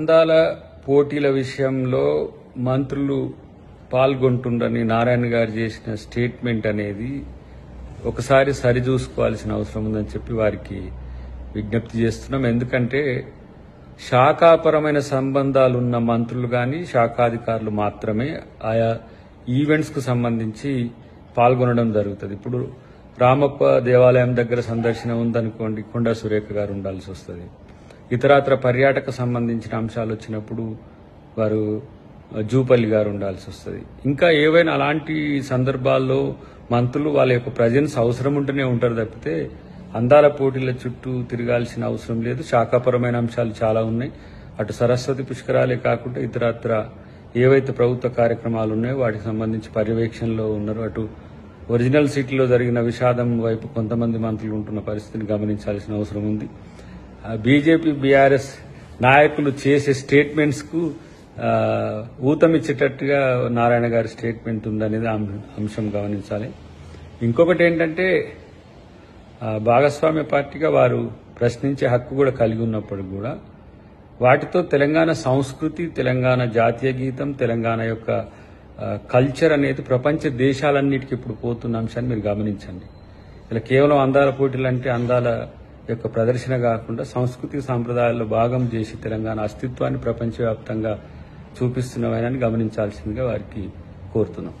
అందాల పోటీల విషయంలో మంత్రులు పాల్గొంటుండని నారాయణ గారు చేసిన స్టేట్మెంట్ అనేది ఒకసారి సరిచూసుకోవాల్సిన అవసరం ఉందని చెప్పి వారికి విజ్ఞప్తి చేస్తున్నాం. ఎందుకంటే శాఖాపరమైన సంబంధాలున్న మంత్రులు కానీ శాఖాధికారులు మాత్రమే ఆయా ఈవెంట్స్కు సంబంధించి పాల్గొనడం జరుగుతుంది. ఇప్పుడు రామప్ప దేవాలయం దగ్గర సందర్శన ఉందనుకోండి, కొండా సురేఖ గారు ఉండాల్సి వస్తుంది. ఇతరాత్ర పర్యాటక సంబంధించిన అంశాలు వచ్చినప్పుడు వారు జూపల్లి గారు ఉండాల్సి వస్తుంది. ఇంకా ఏవైనా అలాంటి సందర్భాల్లో మంత్రులు వాళ్ళ యొక్క ప్రజెన్స్ అవసరం ఉంటూనే ఉంటారు తప్పితే అందాల పోటీల చుట్టూ తిరగాల్సిన అవసరం లేదు. శాఖాపరమైన అంశాలు చాలా ఉన్నాయి. అటు సరస్వతి పుష్కరాలే కాకుండా ఇతరత్ర ఏవైతే ప్రభుత్వ కార్యక్రమాలు ఉన్నాయో వాటికి సంబంధించి పర్యవేక్షణలో ఉన్నారు. అటు ఒరిజినల్ సిటీలో జరిగిన విషాదం వైపు కొంతమంది మంత్రులు ఉంటున్న పరిస్థితిని గమనించాల్సిన అవసరం ఉంది. బీజేపీ బీఆర్ఎస్ నాయకులు చేసే స్టేట్మెంట్స్ కు ఊతమిచ్చేటట్టుగా నారాయణ గారి స్టేట్మెంట్ ఉందనేది అంశం గమనించాలి. ఇంకొకటి ఏంటంటే భాగస్వామ్య పార్టీగా వారు ప్రశ్నించే హక్కు కూడా కలిగి ఉన్నప్పుడు కూడా వాటితో తెలంగాణ సంస్కృతి, తెలంగాణ జాతీయ గీతం, తెలంగాణ యొక్క కల్చర్ అనేది ప్రపంచ దేశాలన్నిటికీ ఇప్పుడు పోతున్న అంశాన్ని మీరు గమనించండి. ఇలా కేవలం అందాల పోటీలు అంటే అందాల యొక్క ప్రదర్శన కాకుండా సాంస్కృతిక సాంప్రదాయాల్లో భాగం చేసి తెలంగాణ అస్తిత్వాన్ని ప్రపంచవ్యాప్తంగా చూపిస్తున్నవని గమనించాల్సిందిగా వారికి కోరుతున్నాం.